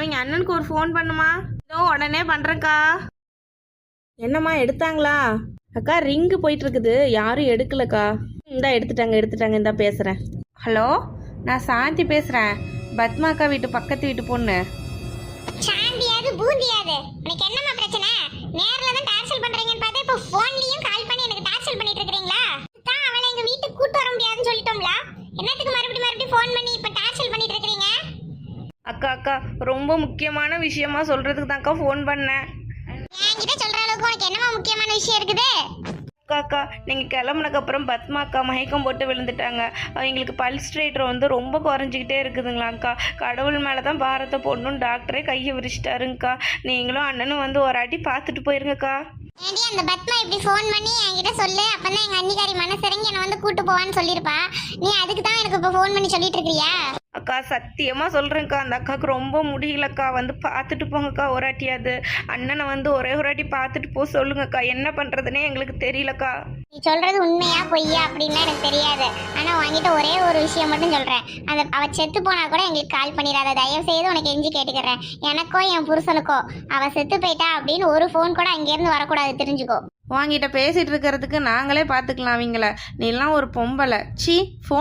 அவங்க அண்ணனுக்கு ஒரு ஃபோன் பண்ணுமா. இதோ உடனே பண்ணுறேங்க்கா. என்னம்மா எடுத்தாங்களா? அக்கா ரிங்கு போயிட்டு இருக்குது, யாரும் எடுக்கலக்கா. இந்தா எடுத்துட்டாங்க இந்தா பேசுகிறேன். ஹலோ, நான் சாந்தி பேசுகிறேன், பத்மா அக்கா வீட்டு பக்கத்து வீட்டு பொண்ணு. சாந்தியாது பூந்தியாது உனக்கு என்னமா பிரச்சனை? நேர்ல தான் டார்ச்சல் பண்றீங்கன்னு பார்த்தா இப்போ ஃபோன்லயும் கால் பண்ணி எனக்கு டார்ச்சல் பண்ணிட்டு இருக்கீங்களா? தான் அவளை எங்க வீட்டுக்கு கூட்டி வர முடியாதுன்னு சொல்லிட்டோம்ல, என்னத்துக்கு மறுபடியும் ஃபோன் பண்ணி இப்போ டார்ச்சல் பண்ணிட்டு இருக்கீங்க? அக்கா ரொம்ப முக்கியமான விஷயமா சொல்கிறதுக்கு தான்க்கா ஃபோன் பண்ணேன். என்கிட்ட சொல்ற அளவுக்கு உனக்கு என்னமா முக்கியமான விஷயம் இருக்குது? அக்கா நீங்கள் கிளம்புனதுக்கப்புறம் பத்மா அக்கா மயக்கம் போட்டு விழுந்துட்டாங்க. அவங்களுக்கு பல்ஸ் ரேட் வந்து ரொம்ப குறைஞ்சிக்கிட்டே இருக்குதுங்களாங்க்கா. கடவுள் மேலே தான் பாரத்தை போடணும்னு டாக்டரே கையை விரிச்சிட்டாருங்கக்கா. நீங்களும் அண்ணனும் வந்து ஒரு அடி பார்த்துட்டு போயிருங்கக்கா. ஏண்டி அந்த பத்மா இப்படி ஃபோன் பண்ணி என்கிட்ட சொல்லு, அப்பதான் எங்க அண்ணிக்காரி மனசிறங்கி என்னை வந்து கூட்டு போவான்னு சொல்லியிருப்பா. நீ அதுக்கு தான் எனக்கு இப்போ ஃபோன் பண்ணி சொல்லிட்டு இருக்கிறியா? அக்கா சத்தியமாக சொல்கிறேங்க்கா, அந்த அக்காவுக்கு ரொம்ப முடியலக்கா. வந்து பார்த்துட்டு போங்கக்கா ஒரு வாட்டியாது. அண்ணனை வந்து ஒரே ஒரு வாட்டி பார்த்துட்டு போக சொல்லுங்கக்கா. என்ன பண்ணுறதுனே எங்களுக்கு தெரியலக்கா. நீ சொல்றது உண்மையா பொய்யா அப்படின்னா எனக்கு தெரியாது. ஆனா உன்கிட்ட ஒரே ஒரு விஷயம் மட்டும் சொல்றேன், அந்த அவ செத்து போனா கூட எங்களுக்கு கால் பண்ணிடாத, தயவு செய்து உனக்கு எஞ்சி கேட்டுக்கிறேன். எனக்கோ என் புருஷனுக்கோ அவ செத்து போயிட்டா அப்படின்னு ஒரு ஃபோன் கூட அங்கேருந்து வரக்கூடாது, தெரிஞ்சுக்கோ. வாங்கிட்ட பேசிட்டு இருக்கிறதுக்கு நாங்களே பார்த்துக்கலாம் அவங்கள. நீலாம் ஒரு பொம்பளை. சீ, ஃபோன்